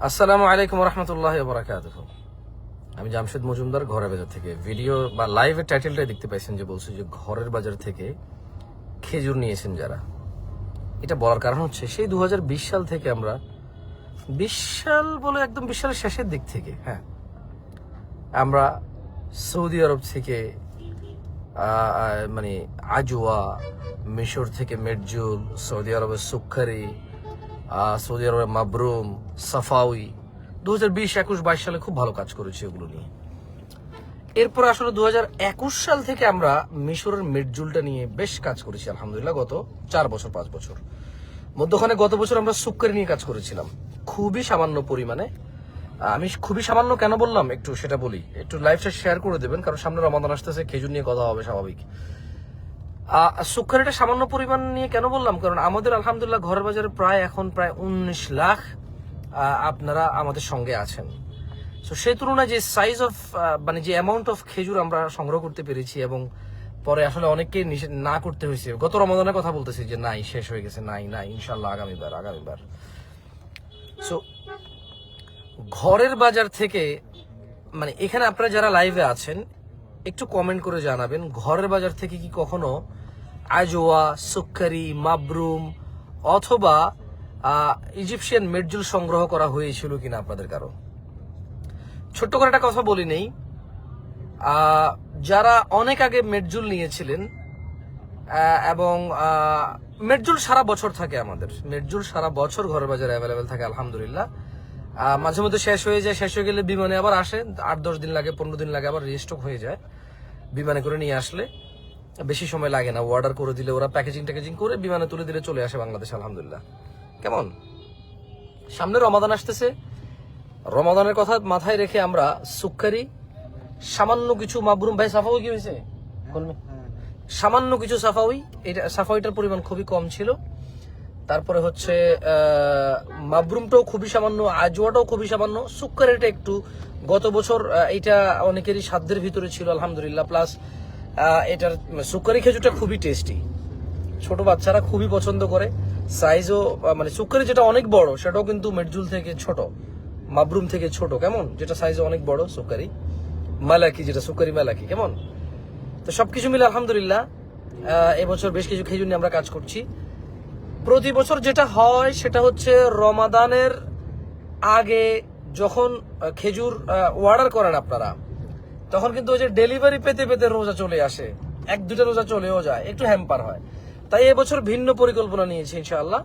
আসসালামু আলাইকুম রহমতুল্লাহ বারাকাতুহু। আমি জামশেদ মজুমদার, ঘরের বাজার থেকে। ভিডিও বা লাইভের টাইটেলটাই দেখতে পাইছেন যে বলছে যে ঘরের বাজার থেকে খেজুর নিয়েছেন যারা। এটা বলার কারণ হচ্ছে সেই 2020 সাল থেকে আমরা, 20 সাল বলে একদম 20 সালের শেষের দিক থেকে, হ্যাঁ, আমরা সৌদি আরব থেকে মানে আজওয়া, মিশর থেকে মেরজুল, সৌদি আরবের সুক্কারি, সৌদি আরবের মাবরুম, সাফাউই 2020, 21, 22 সালে খুব ভালো কাজ করেছি ওগুলো নিয়ে। এরপর আসলে 2021 সাল থেকে আমরা মিশরের মেরজুলটা নিয়ে বেশ কাজ করেছি আলহামদুলিল্লাহ, গত 4 বছর 5 বছর। মধ্যখানে গত বছর আমরা সুক্কারি নিয়ে কাজ করেছিলাম খুবই সামান্য পরিমাণে। আমি খুবই সামান্য কেন বললাম একটু সেটা বলি, একটু লাইভটা শেয়ার করে দেবেন, কারণ সামনে রমাদান আসতেছে, খেজুর নিয়ে কথা হবে স্বাভাবিক। সুক্কারিটা সামান্য পরিমাণ নিয়ে কেন বললাম, কারণ আমাদের আলহামদুলিল্লাহ ঘরের বাজারে এখন প্রায় 19 লাখ আপনারা আমাদের সঙ্গে আছেন। তো সেই তুলনায় যে সাইজ অফ মানে যে অ্যামাউন্ট অফ খেজুর আমরা সংগ্রহ করতে পেরেছি, এবং পরে আসলে অনেককে না করতে হয়েছে। গত রমাদানের কথা বলতেছি যে নাই, শেষ হয়ে গেছে, নাই ইনশাল্লাহ আগামীবার। সো ঘরের বাজার থেকে, মানে এখানে আপনারা যারা লাইভে আছেন একটু কমেন্ট করে জানাবেন, ঘরের বাজার থেকে কি কখনো আজওয়া, সুক্কারি, মাবরুম অথবা ইজিপশিয়ান মেরজুল সংগ্রহ করা হয়েছিল কিনা আপনাদের কারো। ছোট্ট করে একটা কথা বলি নেই, যারা অনেক আগে মেরজুল নিয়েছিলেন, এবং মেরজুল সারা বছর থাকে, আমাদের মেরজুল সারা বছর ঘরের বাজারে অ্যাভেলেবেল থাকে আলহামদুলিল্লাহ। মাঝে মধ্যে শেষ হয়ে যায়, শেষ হয়ে গেলে বিমানে আবার আসে, 8-10 দিন লাগে, 15 দিন লাগে, আবার রিস্টক হয়ে যায়। বিমানে করে নিয়ে আসলে বেশি সময় লাগে না, অর্ডার করে দিলে ওরা প্যাকেজিং করে বিমানে তুলে দিলে চলে আসে বাংলাদেশ আলহামদুলিল্লাহ। কেমন সামনে রমাদান আসতেছে, রমাদানের কথা মাথায় রেখে আমরা সুক্কারি, সামান্য কিছু মাবরুম, ভাই সাফাউই কি হয়েছে, সামান্য কিছু সাফাউই, এটা সাফাউইটার পরিমাণ খুবই কম ছিল। তারপরে হচ্ছে মাবরুমটাও খুবই সামান্য, আজওয়াটাও খুবই সামান্য, সুক্কারিটা একটু গত বছর এটা অনেকেরই সাধ্যের ভিতরে ছিল আলহামদুলিল্লাহ। প্লাস এটার সুক্কারি খেজুরটা খুবই টেস্টি, ছোট বাচ্চারা খুবই পছন্দ করে। সাইজও মানে সুক্কারি যেটা অনেক বড় সেটাও কিন্তু মেরজুল থেকে ছোট, মাবরুম থেকে ছোট, কেমন, যেটা সাইজে অনেক বড় সুক্কারি, মালাকি, যেটা সুক্কারি মালাকি, কেমন। তো সবকিছু মিলে আলহামদুলিল্লাহ এবছর বেশ কিছু খেজুর নিয়ে আমরা কাজ করছি। প্রতি বছর যেটা হয় সেটা হচ্ছে রমাদানের আগে যখন খেজুর অর্ডার করেন আপনারা, তখন কিন্তু ওই যে ডেলিভারি পেতে পেতে রোজা চলে আসে, 1-2টা রোজা চলেও যায়, একটু হ্যাম্পার হয়। তাই এবছর ভিন্ন পরিকল্পনা নিয়েছি ইনশাআল্লাহ।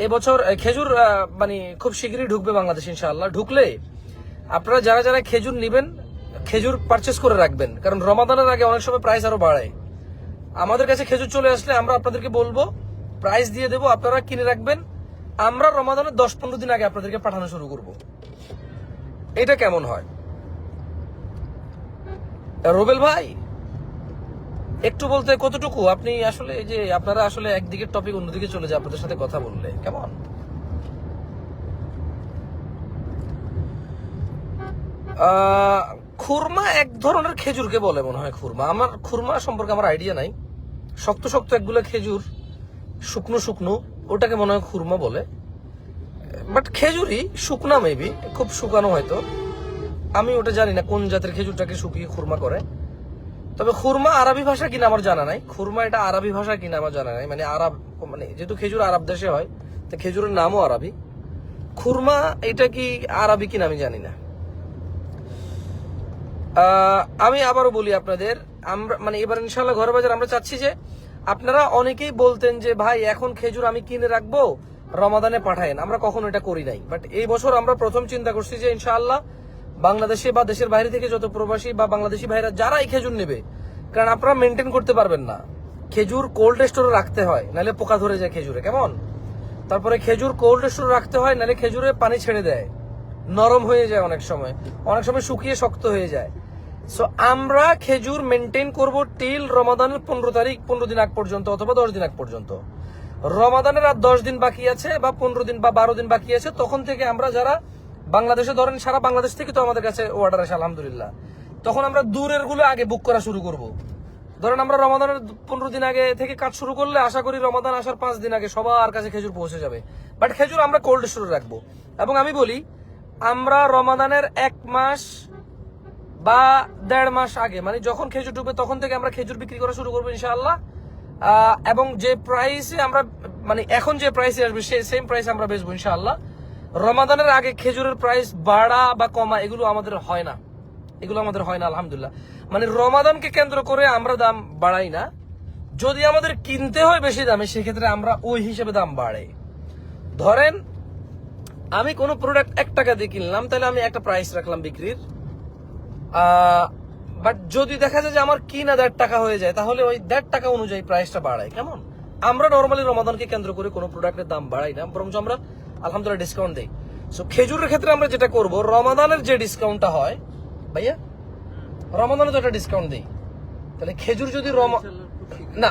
এবছর খেজুর মানে খুব শীঘ্রই ঢুকবে বাংলাদেশ ইনশাআল্লাহ। ঢুকলে আপনারা যারা যারা খেজুর নিবেন, খেজুর পারচেস করে রাখবেন, কারণ রমাদানের আগে অনেক সময় প্রাইস আরো বাড়ে। আমাদের কাছে খেজুর চলে আসলে আমরা আপনাদেরকে বলবো, প্রাইস দিয়ে দেবো, আপনারা কিনে রাখবেন। আমরা রমাদানের 10-15 দিন আগে আপনাদেরকে পাঠানো শুরু করব। এটা কেমন হয় রোবেল ভাই? একটু বলতে কতটুকু আপনি আসলে, এই যে আপনারা আসলে একদিকে টপিক অন্যদিকে চলে যায় আপনাদের সাথে কথা বললে, কেমন। খুরমা এক ধরনের খেজুরকে বলে মনে হয় খুরমা। আমার খুরমা সম্পর্কে আমার আইডিয়া নাই। শক্ত শক্ত একগুলো খেজুর, শুকনো ওটাকে মনে হয় খুরমা বলে। বাট খেজুরই শুকনা, মেবি খুব শুকানো হয়তো, আমি ওটা জানি না কোন জাতের খেজুরটাকে শুকিয়ে খুরমা করে। তবে খুরমা আরবি ভাষা কিনা আমার জানা নাই, খুরমা এটা আরবি ভাষা কিনা আমার জানা নাই, মানে আরব, মানে যেহেতু খেজুর আরব দেশে হয় তো খেজুরের নামও আরবি। খুরমা এটা কি আরবি কিনা আমি জানি না। আমি আবারও বলি আপনাদের, আমরা মানে এবার ইনশাল্লাহ ঘরের বাজার আমরা চাচ্ছি যে, আপনারা অনেকেই বলতেন যে ভাই এখন খেজুর আমি কিনে রাখবো, রমাদানে পাঠায়েন, আমরা কখনো এটা করি নাই। বাট এই বছর আমরা প্রথম চিন্তা করছি যে ইনশাআল্লাহ বাংলাদেশে বা দেশের বাইরে থেকে যত প্রবাসী বা বাংলাদেশি ভাইরা যারা এই খেজুর নেবে, কারণ আপনারা মেনটেন করতে পারবেন না, খেজুর কোল্ড স্টোরে রাখতে হয়, নাহলে পোকা ধরে যায় খেজুরে, কেমন। তারপরে খেজুর কোল্ড স্টোরে রাখতে হয়, নাহলে খেজুরে পানি ছেড়ে দেয়, নরম হয়ে যায়, অনেক সময় শুকিয়ে শক্ত হয়ে যায়। সো আমরা খেজুর মেনটেন করব টিল রমাদানের 15 তারিখ, 15 দিন আগ পর্যন্ত, অথবা 10 দিন আগ পর্যন্ত। রমাদানের আর 10 দিন বাকি আছে, বা 15 দিন বা 12 দিন বাকি আছে, তখন থেকে আমরা যারা বাংলাদেশে, ধরেন সারা বাংলাদেশ থেকে তো আমাদের কাছে অর্ডার আসে আলহামদুলিল্লাহ, তখন আমরা দূরের গুলো আগে বুক করা শুরু করব। ধরেন আমরা রমাদানের 15 দিন আগে থেকে কাজ শুরু করলে আশা করি রমাদান আসার 5 দিন আগে সবার কাছে খেজুর পৌঁছে যাবে। বাট খেজুর আমরা কোল্ড স্টোরে রাখবো। এবং আমি বলি আমরা রমাদানের 1 মাস বা 1.5 মাস আগে, মানে যখন খেজুর ডুবে তখন থেকে আমরা খেজুর বিক্রি করা শুরু করবো ইনশাআল্লাহ। এবং যে প্রাইসে আমরা, মানে এখন যে প্রাইসে আসবে সেই সেম প্রাইসে আমরা বেচবো ইনশাআল্লাহ। রমাদানের আগে খেজুরের প্রাইস বাড়া বা কমা এগুলো আমাদের হয় না, আলহামদুলিল্লাহ। মানে রমাদানকে কেন্দ্র করে আমরা দাম বাড়াই না। যদি আমাদের কিনতে হয় বেশি দামে, সেক্ষেত্রে আমরা ওই হিসেবে দাম বাড়াই। ধরেন আমি কোনো প্রোডাক্ট 1 টাকা দিয়ে কিনলাম, তাহলে আমি একটা প্রাইস রাখলাম বিক্রির। বাট যদি দেখা যায় যে আমার কিনা 1.5 টাকা হয়ে যায়, তাহলে ওই 1.5 টাকা অনুযায়ী প্রাইসটা বাড়াই। কেমন? আমরা নর্মালি রমাদানকে কেন্দ্র করে কোনো প্রোডাক্টের দাম বাড়াই না, বরং আমরা আলহামদুলিল্লাহ ডিসকাউন্ট দেই। সো খেজুরের ক্ষেত্রে আমরা যেটা করব, রমাদানের যে ডিসকাউন্টটা হয় ভাইয়া, রমাদানে তো একটা ডিসকাউন্ট দেই। তাহলে খেজুর যদি না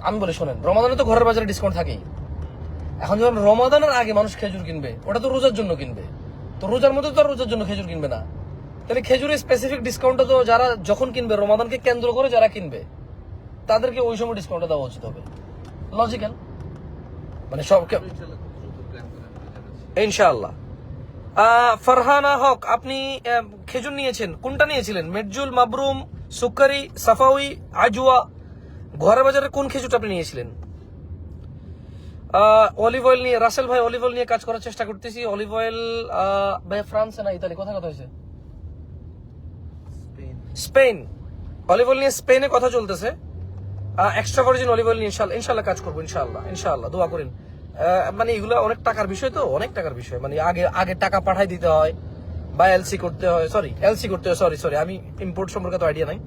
আমি বলি শোনেন, রমাদানে তো ঘরের বাজারে ডিসকাউন্ট থাকেই। এখন যখন রমাদানের আগে মানুষ খেজুর কিনবে, ওটা তো রোজার জন্য কিনবে, তো রোজার মধ্যে তো আর রোজার জন্য খেজুর কিনবে না। তাহলে খেজুরের স্পেসিফিক ডিসকাউন্টটা তো যারা যখন কিনবে, রমাদানকে কেন্দ্র করে যারা কিনবে, তাদেরকে ওই সময় ডিসকাউন্টটা দেওয়া উচিত হবে। লজিক্যাল, মানে সব ইনশাআল্লাহ। ফারহানা হক, আপনি খেজুর নিয়েছেন, কোনটা নিয়েছিলেন? মেটজুল, মাবরুম, সুকারি, সাফাউই, আজওয়া, ঘরের বাজারে কোন খেজুরটা আপনি নিয়েছিলেন? অলিভ অয়েল নিয়ে, রাসেল ভাই অলিভ অয়েল নিয়ে কাজ করার চেষ্টা করতেছি। অলিভ অয়েল ভাই ফ্রান্সে না ইতালি, কোথায় কথা হয়েছে? স্পেন। অলিভ অয়েল নিয়ে স্পেনে কথা চলতেছে। এক্সট্রা ভার্জিন অলিভ অয়েল নিয়ে ইনশাল্লাহ কাজ করবো, ইনশাল্লাহ দোয়া করেন। মানে এগুলো অনেক টাকার বিষয়, তো অনেক টাকার বিষয়, মানে আগে টাকা পাঠাই দিতে হয় বা এলসি করতে হয়, সরি আমি ইম্পোর্ট সম্পর্কে তো আইডিয়া নাই।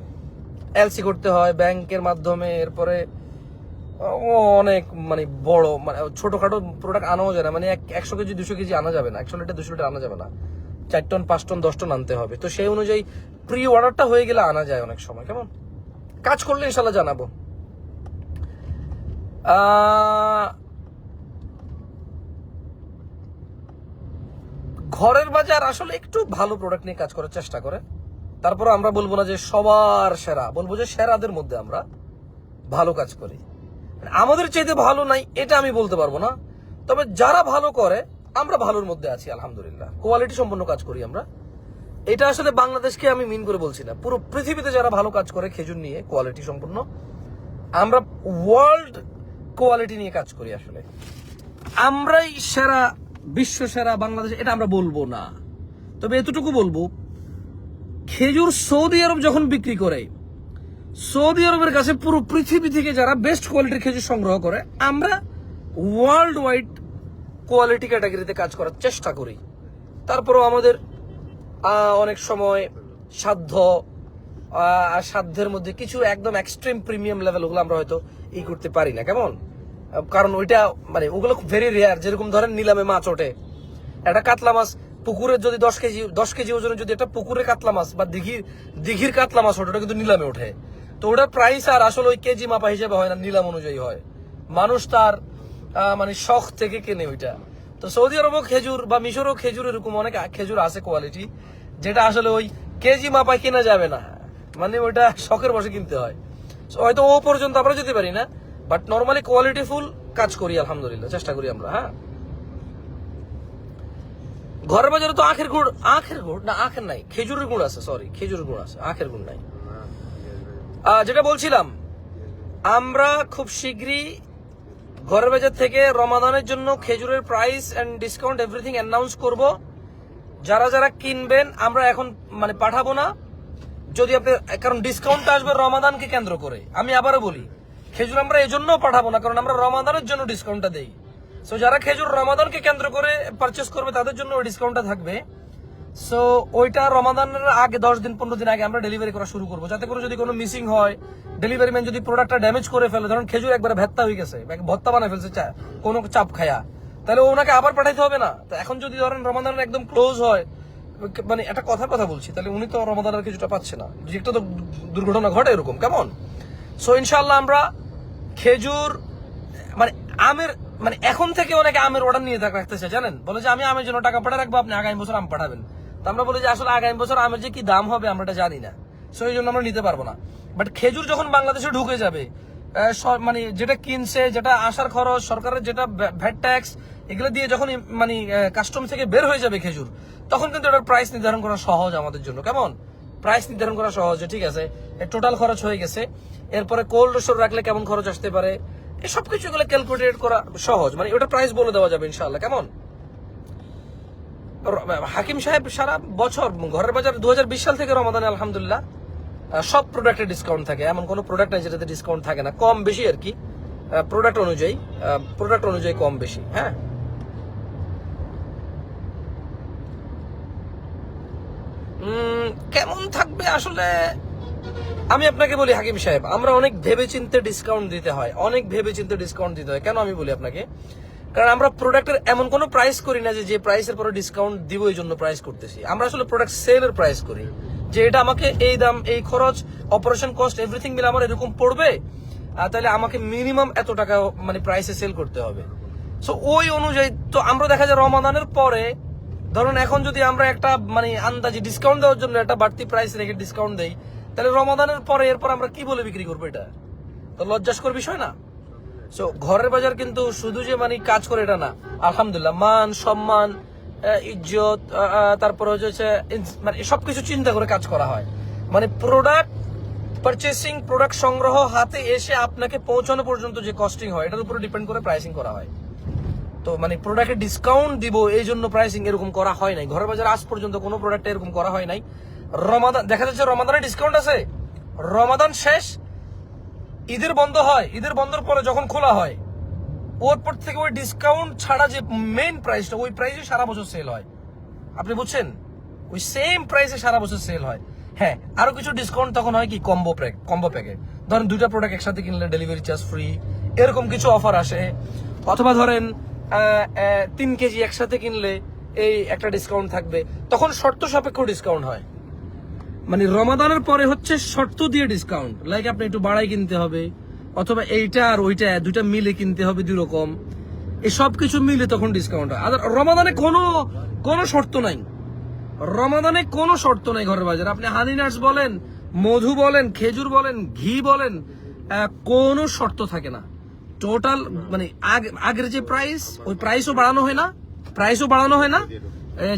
এলসি করতে হয় ব্যাংকের মাধ্যমে, এরপরে অনেক মানে বড়, মানে ছোটখাটো প্রোডাক্ট আনাও যায় না, মানে 100 কেজি 200 কেজি আনা যাবে না, 100 লিটার 200 লিটার আনা যাবে না, 4 টন 5 টন 10 টন আনতে হবে। তো সেই অনুযায়ী প্রি অর্ডারটা হয়ে গেলে আনা যায় অনেক সময়। কেমন? কাজ করলে ইনশাল্লাহ জানাবো। ঘরের বাজার আসলে একটু ভালো প্রোডাক্ট নিয়ে কাজ করার চেষ্টা করে। তারপর আমরা বলবো না যে সবার সেরা, বলবো যে সেরাদের মধ্যে আমরা ভালো কাজ করি। আমাদের চাইতে ভালো নাই এটা আমি বলতে পারবো না, তবে যারা ভালো করে আমরা ভালোর মধ্যে আছি আলহামদুলিল্লাহ। কোয়ালিটি সম্পন্ন কাজ করি আমরা। এটা আসলে বাংলাদেশকে আমি মিন করে বলছি না, পুরো পৃথিবীতে যারা ভালো কাজ করে খেজুর নিয়ে কোয়ালিটি সম্পন্ন, আমরা ওয়ার্ল্ড কোয়ালিটি নিয়ে কাজ করি। আসলে আমরাই সেরা, বিশ্ব সেরা বাংলাদেশ, এটা আমরা বলবো না, তবে এতটুকু বলবো, খেজুর সৌদি আরব যখন বিক্রি করে, সৌদি আরবের কাছে পুরো পৃথিবী থেকে যারা বেস্ট কোয়ালিটির খেজুর সংগ্রহ করে, আমরা ওয়ার্ল্ড ওয়াইড কোয়ালিটি ক্যাটাগরিতে কাজ করার চেষ্টা করি। তারপরেও আমাদের অনেক সময় সাধ্যের মধ্যে কিছু একদম এক্সট্রিম প্রিমিয়াম লেভেল, ওগুলো আমরা হয়তো করতে পারি না। কেমন? কারণ ওইটা মানে ওগুলো ভেরি রেয়ার। যেরকম ধরেন নিলামে মাছ ওঠে, একটা কাতলা মাছ পুকুরের যদি 10 কেজি ওজনের যদি একটা পুকুরে কাতলা মাছ বা দিঘির কাতলা মাছ ওঠে, ওটা কিন্তু নিলামে ওঠে। তো ওটার প্রাইস আর আসলে ওই কেজি মাপা হিসেবে হয় না, নিলাম অনুযায়ী হয়। মানুষ তার মানে শখ থেকে কেনে ওইটা। তো সৌদি আরবও খেজুর বা মিশরও খেজুর, এরকম অনেক খেজুর আছে কোয়ালিটি, যেটা আসলে ওই কেজি মাপায় কেনা যাবে না, মানে ওইটা শখের বসে কিনতে হয়। হয়তো ও পর্যন্ত আমরা যেতে পারি না, বাট নর্মালি কোয়ালিটি ফুল কাজ করি আলহামদুলিল্লাহ, চেষ্টা করি আমরা। হ্যাঁ, ঘরের বাজারে তো আখের গুড় না, আখের নাই, খেজুরের গুড় আছে, সরি খেজুরের গুড় আছে, আখের গুড় নাই। যেটা বলছিলাম, আমরা খুব শীঘ্রই ঘরের বাজার থেকে রমাদানের জন্য খেজুরের price and discount everything announce করব। যারা যারা কিনবেন আমরা এখন মানে পাঠাবো না, যদি আপনি, কারণ ডিসকাউন্টটা আসবে রমাদানকে কেন্দ্র করে। আমি আবারও বলি, খেজুর আমরা এই জন্য পাঠাবো না, কারণ আমরা রমাদানের জন্য ডিসকাউন্টটা দেই। সো যারা খেজুর রমাদানকে কেন্দ্র করে পারচেস করবে, তাদের জন্য ওই ডিসকাউন্টটা থাকবে। সো ওইটা রমাদানের আগে 10 দিন 15 দিন আগে আমরা ডেলিভারি করা শুরু করবো, যাতে করে যদি কোনো মিসিং হয়, ডেলিভারি ম্যান যদি প্রোডাক্টটা ড্যামেজ করে ফেলে, ধরুন খেজুর একবারে ভেত্তা হয়ে গেছে, ভত্তা বানায় ফেলছে কোনো চাপ খায়া, তাহলে ওনাকে আবার পাঠাইতে হবে না। তো এখন যদি ধরেন রমাদানের একদম ক্লোজ হয়, মানে একটা কথা বলছি, তাহলে উনি তো রমাদানের কিছুটা পাচ্ছে না, যে একটা তো দুর্ঘটনা ঘটে এরকম। কেমন? সো ইনশাআল্লাহ আমরা খেজুর মানে আমের, মানে এখন থেকে অনেকে আমের অর্ডার নিয়ে রাখতেছে, জানেন, বলে যে আমি আমের জন্য টাকা পাঠিয়ে রাখবো, আপনি আগামী বছর আম পাঠাবেন। তো আমরা বলি যে আসলে আগামী বছর আমের যে কি দাম হবে আমরা এটা জানি না, সো এই জন্য আমরা নিতে পারবো না। বাট খেজুর যখন বাংলাদেশে ঢুকে যাবে, মানে যেটা কিনছে, যেটা আসার খরচ, সরকারের যেটা ভ্যাট ট্যাক্স, এগুলো দিয়ে যখন মানে কাস্টম থেকে বের হয়ে যাবে খেজুর, তখন কিন্তু এটার প্রাইস নির্ধারণ করা সহজ আমাদের জন্য। কেমন প্রাইস নির্ধারণ করা সহজ, ঠিক আছে টোটাল খরচ হয়ে গেছে, এরপরে কোল্ড স্টোর রাখলে কেমন খরচ আসতে পারে, এই সবকিছু এগুলো ক্যালকুলেট করা সহজ, মানে ওটা প্রাইস বলে দেওয়া যাবে ইনশাআল্লাহ। কেমন হাকিম সাহেব সারা বছর ঘরের বাজার 2020 সাল থেকে রমাদানে আলহামদুলিল্লাহ সব প্রোডাক্টে ডিসকাউন্ট থাকে, এমন কোনো প্রোডাক্ট নাই যেটাতে ডিসকাউন্ট থাকে না, কম বেশি আর কি, প্রোডাক্ট অনুযায়ী কম বেশি। হ্যাঁ, কেমন থাকবে আসলে আমি আপনাকে বলি হাকিম সাহেব, আমরা অনেক ভেবেচিন্তে ডিসকাউন্ট দিতে হয়, কেন আমি বলি আপনাকে, কারণ আমরা প্রোডাক্টের এমন কোনো প্রাইস করি না যে প্রাইসের পরে ডিসকাউন্ট দিব এই জন্য প্রাইস করতেছি। আমরা আসলে প্রোডাক্ট সেলের প্রাইস করি, যে এটা আমাকে এই দাম, এই খরচ, অপারেশন কস্ট এভরিথিং মিলে আমার এরকম পড়বে, তাহলে আমাকে মিনিমাম এত টাকা মানে প্রাইসে সেল করতে হবে। সো ওই অনুযায়ী তো আমরা দেখা যায় রমাদানের পরে ধরুন এখন যদি আমরা একটা মানে আন্দাজি ডিসকাউন্ট দেওয়ার জন্য একটা বাড়তি প্রাইস রেখে ডিসকাউন্ট দেই, তাহলে রমাদানের পরে এরপর আমরা কি বলে বিক্রি করবো? এটা তো লজ্জাস্কর বিষয় না? সো ঘরের বাজার কিন্তু শুধু যে মানে কাজ করে এটা না, আলহামদুলিল্লাহ মান সম্মান ইজ্জত তারপরে হচ্ছে মানে সবকিছু চিন্তা করে কাজ করা হয়। মানে প্রোডাক্ট পারচেসিং, প্রোডাক্ট সংগ্রহ, হাতে এসে আপনাকে পৌঁছানো পর্যন্ত যে কস্টিং হয় এটার উপরে ডিপেন্ড করে প্রাইসিং করা হয়। তো মানে প্রোডাক্টে ডিসকাউন্ট দিব এই জন্য প্রাইসিং এরকম করা হয় নাই ঘরের বাজারে, আজ পর্যন্ত কোনো প্রোডাক্টে এরকম করা হয় নাই। রমাদান দেখা যাচ্ছে রমাদানে ডিসকাউন্ট আছে, রমাদান শেষ, ঈদের বন্ধ হয়, ঈদের বন্ধের পরে যখন খোলা হয় ওর পর থেকে ওই ডিসকাউন্ট ছাড়া যে মেইন প্রাইসটা, ওই প্রাইসে সারা বছর সেল হয়। আপনি বুঝছেন, ওই সেম প্রাইসে সারা বছর সেল হয়। হ্যাঁ, আরো কিছু ডিসকাউন্ট তখন হয় কি কম্বো প্যাকে, ধরেন দুইটা প্রোডাক্ট একসাথে কিনলে ডেলিভারি চার্জ ফ্রি, এরকম কিছু অফার আসে। অথবা ধরেন 3 কেজি একসাথে কিনলে এই একটা ডিসকাউন্ট থাকবে, তখন শর্ত সাপেক্ষ ডিসকাউন্ট হয়। মানে রমাদানের পরে হচ্ছে শর্ত দিয়ে ডিসকাউন্ট, লাইক আপনি একটু বাড়াই কিনতে হবে, অথবা এইটা আর ওইটা দুইটা মিলে কিনতে হবে 2 রকম, এই সব কিছু মিলে তখন ডিসকাউন্ট হয়। আর রমাদানে কোনো শর্ত নাই, রমাদানে কোনো শর্ত নাই ঘরের বাজারে। আপনি হানি নাটস বলেন, মধু বলেন, খেজুর বলেন, ঘি বলেন, কোনো শর্ত থাকে না। টোটাল মানে আগের যে প্রাইস, ওই প্রাইসও বাড়ানো হয় না,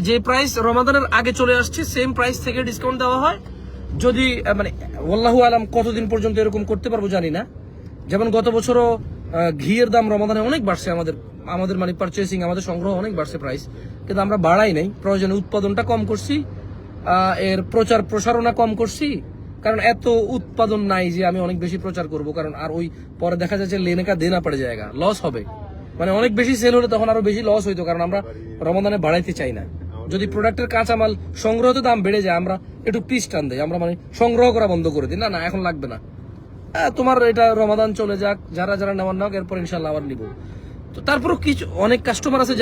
যে প্রাইস রমাদানের আগে চলে আসছে সেম প্রাইস থেকে ডিসকাউন্ট দেওয়া হয়। যদি মানে আল্লাহু আলাম কতদিন পর্যন্ত এরকম করতে পারবো জানি না। যেমন গত বছরও ঘিয়ের দাম রমাদানে অনেক বাড়ছে, আমাদের মানে পারচেসিং, আমাদের সংগ্রহ অনেক বাড়ছে প্রাইস, কিন্তু আমরা বাড়াই নাই, প্রয়োজনে উৎপাদনটা কম করছি, এর প্রচার প্রসারণা কম করছি, কারণ এত উৎপাদন নাই যে আমি অনেক বেশি প্রচার করব, কারণ আর ওই পরে দেখা যাচ্ছে লেনে কা দেনা পড়ে জায়গা, লস হবে। মানে অনেক বেশি সেল হলে তখন আরো বেশি লস হইতো, কারণ আমরা রমাদানে বাড়াইতে চাই না। যদি প্রোডাক্টের কাঁচামাল সংগ্রহতে দাম বেড়ে যায়, আমরা একটু পিস টান দেয়, আমরা মানে সংগ্রহ করা বন্ধ করে দিই, না এখন লাগবে না, তোমার এটা রমাদান চলে যাক, যারা নেওয়ার নাও, এরপর ইনশাল্লাহ আবার নিব। তো তারপরও কিছু অনেক কাস্টমার আছে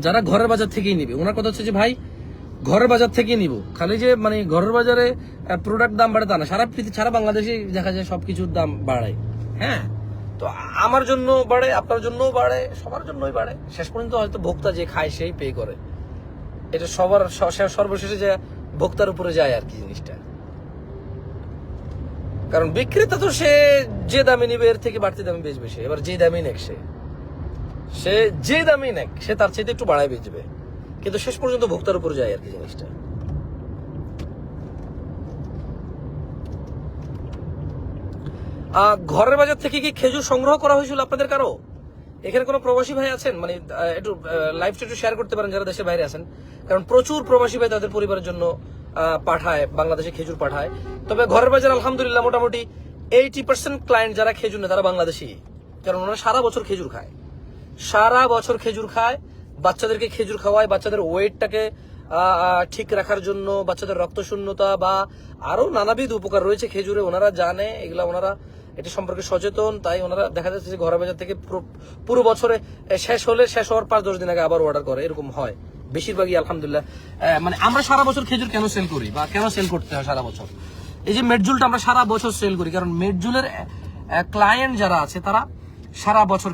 যারা ঘরের বাজার থেকেই নিবে। ওনার কথা হচ্ছে যে ভাই ঘরের বাজার থেকেই নিব, খালি যে মানে ঘরের বাজারে প্রোডাক্ট দাম বাড়ে তা না, সারা বাংলাদেশে দেখা যায় সবকিছুর দাম বাড়ায়। হ্যাঁ, তো আমার জন্য বাড়ে, আপনার জন্যও বাড়ে, সবার জন্যই বাড়ে। শেষ পর্যন্ত হয়তো ভোক্তা যে খায় সেই পে করে, এটা সবার সর্বশেষে যে ভোক্তার উপরে যায় আর কি জিনিসটা। কারণ বিক্রেতা তো সে যে দামে নিবে এর থেকে বাড়তি দামে বেচবে, সে এবার যে দামই নেক, সে যে দামই নেক সে তার চাইতে একটু বাড়ায় বেচবে, কিন্তু শেষ পর্যন্ত ভোক্তার উপরে যায় আর কি জিনিসটা। ঘরের বাজার থেকে কি খেজুর সংগ্রহ করা হয়েছিল আপনাদের কারো? এখানে কোনো প্রবাসী ভাই আছেন? মানে একটু লাইভটা একটু শেয়ার করতে পারেন যারা দেশের বাইরে আছেন, কারণ প্রচুর প্রবাসী ভাই তাদের পরিবারের জন্য পাঠায়, বাংলাদেশে খেজুর পাঠায়। তবে ঘরের বাজার আলহামদুলিল্লাহ মোটামুটি 80% ক্লায়েন্ট যারা খেজুর নেয় তারা বাংলাদেশি, কারণ ওনারা সারা বছর খেজুর খায়, বাচ্চাদেরকে খেজুর খাওয়ায়, বাচ্চাদের ওয়েটটাকে ঠিক রাখার জন্য, বাচ্চাদের রক্ত শূন্যতা বা আরো নানাবিধ উপকার রয়েছে খেজুরে, ওনারা জানে এগুলা, ওনারা এটা সম্পর্কে সচেতন। তাই ওনারা দেখা যাচ্ছে যে ঘরের বাজার থেকে পুরো বছরে শেষ হওয়ার 5-10 দিন আগে আবার অর্ডার করে, এরকম হয় বেশিরভাগই আলহামদুলিল্লাহ। মানে আমরা সারা বছর খেজুর কেন সেল করি বা কেন সেল করতে হয় সারা বছর? এই যে মেডজুলটা আমরা সারা বছর সেল করি, কারণ মেডজুলের ক্লায়েন্ট যারা আছে তারা সারা বছর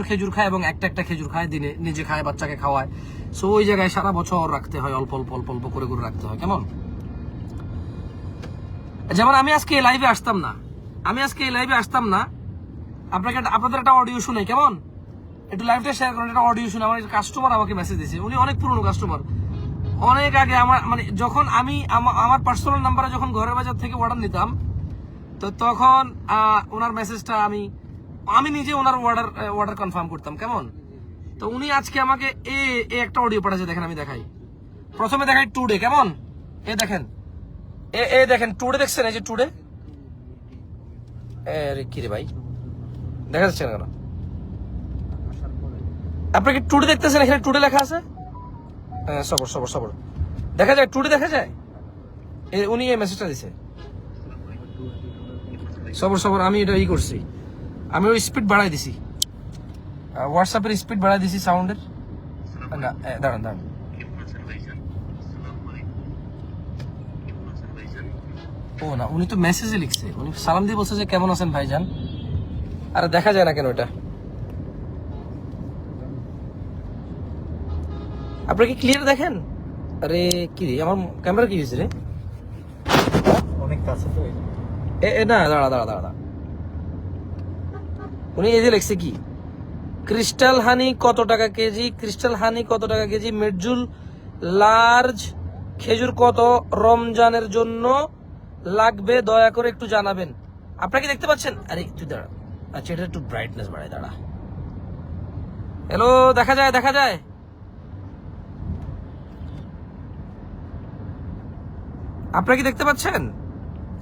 খেজুর খায় এবং একটা খেজুর খায়, দিনে নিজে খায়, বাচ্চাকে খাওয়ায়। সো ওই জায়গায় সারা বছর রাখতে হয়, অল্প অল্প করে রাখতে হয়। কেমন, যেমন আমি আজকে এই লাইভে আসতাম না, আপনাদের একটা অডিও শুনে, কেমন একটু লাইভটা শেয়ার করেন, এটা অডিও শুনে। আমার কাস্টমার আমাকে মেসেজ দিয়েছে, উনি অনেক পুরনো কাস্টমার, অনেক আগে আমার মানে যখন আমি আমার পার্সোনাল নাম্বারে যখন ঘরের বাজার থেকে অর্ডার নিতাম, তো তখন ওনার মেসেজটা আমি নিজে ওনার অর্ডার কনফার্ম করতাম, কেমন। তো উনি আজকে আমাকে একটা অডিও পাঠাচ্ছে, দেখেন আমি দেখাই। প্রথমে দেখাই টুডে, কেমন, এ দেখেন, এ দেখেন টুডে, দেখছেন এই যে টুডে, কি রে ভাই দেখা যাচ্ছে না কেন? আপনি কি টুডে দেখতেছেন? এখানে টুডে লেখা আছে। হ্যাঁ, সবর সবর সবর, দেখা যায় টুডে, দেখা যায়। উনি এই মেসেজটা দিছে, সবর সবর। আমি এটা করছি, আমি ওই স্পিড বাড়াই দিছি, হোয়াটসঅ্যাপের স্পিড বাড়াই দিছি সাউন্ডের। না দাঁড়ান দাঁড়ান, ও না, উনি তো মেসেজে লিখছে, উনি সালাম দিয়ে বলছে যে কেমন আছেন ভাইজান। আরে দেখা যায় না কেন এটা? আপনি কি ক্লিয়ার দেখেন? আরে কি রে, আমার ক্যামেরা কি হয়েছে রে? অনেক কাছে তো। না দাঁড়া দাঁড়া দাঁড়া, উনি এই যে লিখছে কি, ক্রিস্টাল হানি কত টাকা কেজি, ক্রিস্টাল হানি কত টাকা কেজি, মেডজুল লার্জ খেজুর কত রমজানের জন্য লাগবে দয়া করে একটু জানাবেন। আপনারা কি দেখতে পাচ্ছেন? আরে তুই দাঁড়া, আচ্ছা এটা একটু ব্রাইটনেস বাড়ায়, দাঁড়া। হ্যালো, দেখা যায়, দেখা যায়? আপনারা কি দেখতে পাচ্ছেন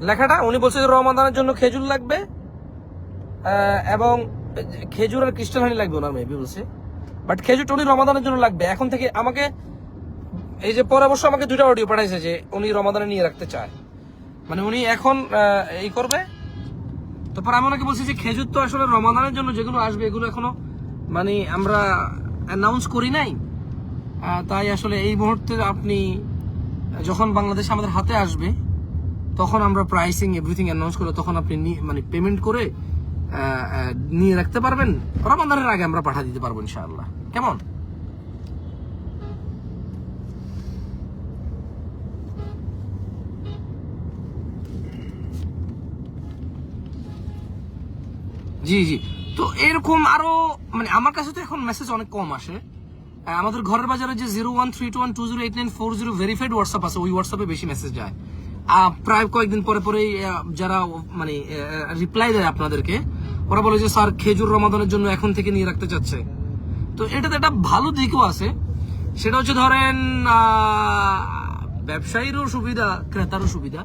লেখাটা? উনি বলছে যে রমাদানের জন্য খেজুর লাগবে, এবং খেজুর আর ক্রিস্টাল হানি লাগবে ওনার মেবি বলছে, বাট খেজুরটা উনি রমাদানের জন্য লাগবে। এখন থেকে আমাকে এই যে পরে অবশ্য আমাকে 2টা অডিও পাঠাইছে যে উনি রমাদানে নিয়ে রাখতে চায়, মানে উনি এখন এই করবে। তারপর আমি ওনাকে বলছি যে খেজুর তো আসলে রমাদানের জন্য যেগুলো আসবে এগুলো এখনো মানে আমরা অ্যানাউন্স করি নাই, তাই আসলে এই মুহূর্তে আপনি যখন বাংলাদেশ আমাদের হাতে আসবে তখন আমরা প্রাইসিং এভরিথিং অ্যানাউন্স করবো, তখন আপনি মানে পেমেন্ট করে নিয়ে রাখতে পারবেন। রমাদানের আগে আমরা পাঠা দিতে পারবো ইনশাআল্লাহ, কেমন। জি জি, তো এরকম আরো মানে আমার কাছে তো এখন মেসেজ অনেক কম আসে। আমাদের ঘরের বাজারে যে 0132120894 ভেরিফাইড হোয়াটসঅ্যাপ আছে, ওই হোয়াটসঅ্যাপে বেশি মেসেজ যায়। প্রায় কয়েকদিন পরে পরেই যারা মানে রিপ্লাই দেয় আপনাদেরকে, ওরা বলে যে স্যার খেজুর রমাদানের জন্য এখন থেকে নিয়ে রাখতে চাচ্ছে। তো এটাতে একটা ভালো দিকও আছে, সেটা হচ্ছে ধরেন ব্যবসায়ীরও সুবিধা, ক্রেতারও সুবিধা।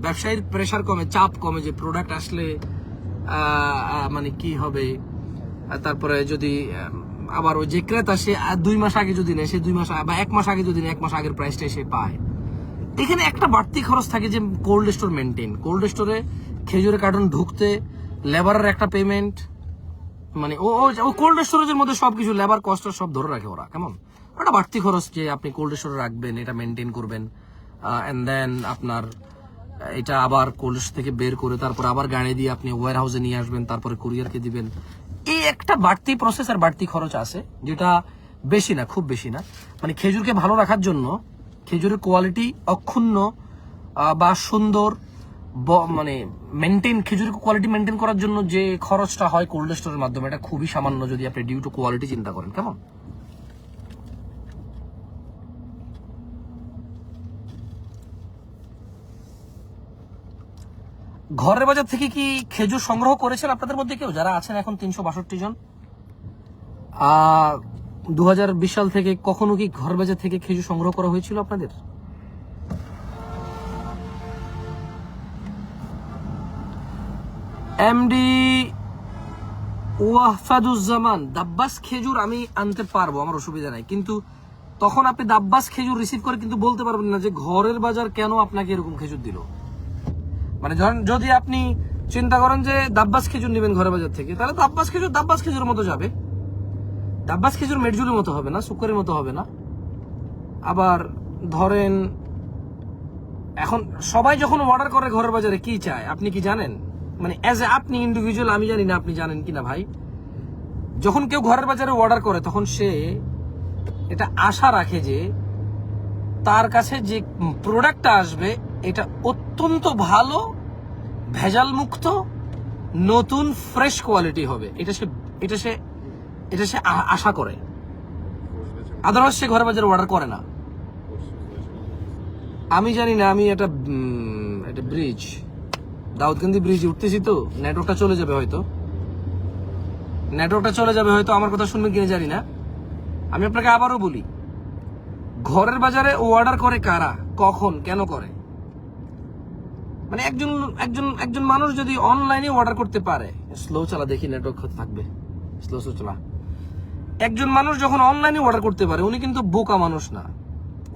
ব্যবসায়ীর প্রেশার কমে, চাপ কমে, যে প্রোডাক্ট আসলে মানে কি হবে। তারপরে যদি আবার ওই যে ক্রেতা সে 2 মাস আগে যদি নেয়, সে 2 মাস বা 1 মাস আগে যদি নেয়, 1 মাস আগের প্রাইসটাই সে পায়। এখানে একটা বাড়তি খরচ থাকে যে কোল্ড স্টোর মেনটেন, কোল্ড স্টোরে খেজুরের কার্টন ঢুকতে লেবারের একটা পেমেন্ট, মানে ও কোল্ড স্টোরেজের মধ্যে সবকিছু লেবার কস্ট সব ধরে রাখে ওরা, কেমন। একটা বাড়তি খরচ যে আপনি কোল্ড স্টোরে রাখবেন, এটা মেনটেন করবেন, এন্ড দেন আপনার এটা আবার কোল্ড স্টোর থেকে বের করে তারপর আবার গাড়ি দিয়ে আপনি ওয়্যার হাউসে নিয়ে আসবেন, তারপরে কুরিয়ারকে দিবেন। এই একটা বাড়তি প্রসেস আর বাড়তি খরচ আছে, যেটা বেশি না, খুব বেশি না। মানে খেজুরকে ভালো রাখার জন্য, খেজুরের কোয়ালিটি অক্ষুণ্ণ বা সুন্দর মানে মেনটেন, খেজুরের কোয়ালিটি মেনটেন করার জন্য যে খরচটা হয় কোল্ড স্টোরের মাধ্যমে, এটা খুবই সামান্য যদি আপনি ডিউ টু কোয়ালিটি চিন্তা করেন, কেমন। ঘরের বাজার থেকে কি খেজুর সংগ্রহ করেছেন আপনাদের মধ্যে কেউ যারা আছেন এখন 362 জন? 2020 সাল থেকে কখনো কি ঘরের বাজার থেকে খেজুর সংগ্রহ করা হয়েছিল আপনাদের? এমডি ওয়াফাদুজ্জামান, দাব্বাস খেজুর আমি আনতে পারবো, আমার অসুবিধা নাই, কিন্তু তখন আপনি দাব্বাস খেজুর রিসিভ করে কিন্তু বলতে পারবেন না যে ঘরের বাজার কেন আপনাকে এরকম খেজুর দিল। মানে ধরেন যদি আপনি চিন্তা করেন যে দাব্বাস খেজুর নেবেন ঘরের বাজার থেকে, তাহলে দাব্বাস খেজুর মতো যাবে। দাব্বাস খেজুর মেডজুলের মতো হবে না, সুকারের মতো হবে না। আবার ধরেন এখন সবাই যখন অর্ডার করে ঘরের বাজারে কি চায় আপনি কি জানেন? মানে অ্যাজ এ আপনি ইন্ডিভিজুয়াল, আমি জানি না আপনি জানেন কিনা ভাই, যখন কেউ ঘরের বাজারে অর্ডার করে তখন সে এটা আশা রাখে যে তার কাছে যে প্রোডাক্টটা আসবে এটা অত্যন্ত ভালো, ভেজাল মুক্ত, নতুন ফ্রেশ কোয়ালিটি হবে। এটা সে এটা সে আশা করে, আদারওয়াইজ সে ঘরের বাজারে অর্ডার করে না। আমি জানি না, আমি এটা ব্রিজ, দাউদকান্দি ব্রিজে উঠতেছি তো, নেটওয়ার্কটা চলে যাবে হয়তো, আমার কথা শুনবেন কিনা জানি না। আমি আপনাকে আবারও বলি, ঘরের বাজারে ও অর্ডার করে কারা, কখন, কেন করে? মানে একজন মানুষ যদি অনলাইনে অর্ডার করতে পারে, স্লো চালা, দেখি নেটওয়ার্ক হতে থাকবে, স্লো চালা। একজন মানুষ যখন অনলাইনে অর্ডার করতে পারে, উনি কিন্তু বোকা মানুষ না,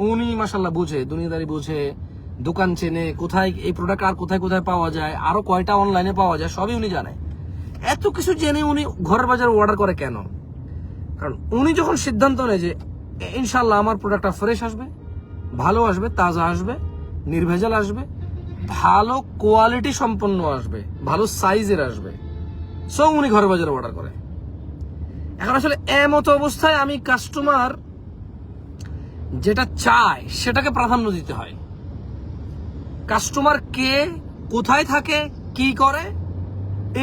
উনি মাশাআল্লাহ বুঝে, দুনিয়াদারি বুঝে, দোকান চেনে, কোথায় এই প্রোডাক্ট আর কোথায় কোথায় পাওয়া যায়, আরো কয়টা অনলাইনে পাওয়া যায়, সবই উনি জানে। এত কিছু জেনে উনি ঘরের বাজারে অর্ডার করে কেন? কারণ উনি যখন সিদ্ধান্ত নেয় যে ইনশাল্লাহ আমার প্রোডাক্টটা ফ্রেশ আসবে, ভালো আসবে, তাজা আসবে, নির্ভেজাল আসবে, ভালো কোয়ালিটি সম্পন্ন আসবে, ভালো সাইজের আসবে, সো উনি ঘরের বাজারে অর্ডার করে। এখন আসলে এমতো অবস্থায় আমি কাস্টমার যেটা চায় সেটাকে প্রাধান্য দিতে হয়। কাস্টমার কে, কোথায় থাকে, কি করে,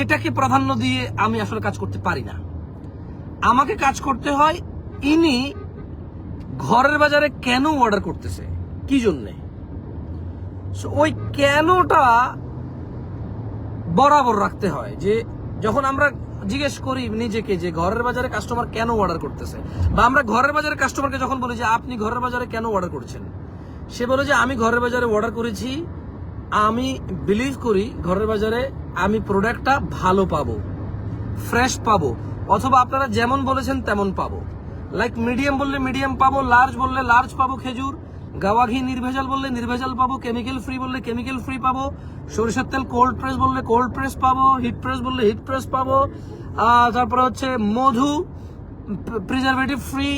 এটাকে প্রাধান্য দিয়ে আমি আসলে কাজ করতে পারি না। আমাকে কাজ করতে হয় ইনি ঘরের বাজারে কেন অর্ডার করতেছে, কি জন্যে, ওই কেনটা বরাবর রাখতে হয়। যে যখন আমরা জিজ্ঞেস করি নিজেকে যে ঘরের বাজারে কাস্টমার কেন অর্ডার করতেছে, বা আমরা ঘরের বাজারে কাস্টমারকে যখন বলি যে আপনি ঘরের বাজারে কেন অর্ডার করছেন, সে বলে যে আমি ঘরের বাজারে অর্ডার করেছি, আমি বিলিভ করি ঘরের বাজারে আমি প্রোডাক্টটা ভালো পাবো, ফ্রেশ পাবো, অথবা আপনারা যেমন বলেছেন তেমন পাবো। লাইক মিডিয়াম বললে মিডিয়াম পাবো, লার্জ বললে লার্জ পাবো খেজুর, গাওয়া ঘি নির্ভেজাল বললে নির্ভেজাল পাবো, কেমিক্যাল ফ্রি বললে কেমিক্যাল ফ্রি পাবো, সরিষার তেল কোল্ড প্রেস বললে কোল্ড প্রেস পাবো, হিট প্রেস বললে হিট প্রেস পাবো, তারপরে হচ্ছে মধু প্রিজারভেটিভ ফ্রি,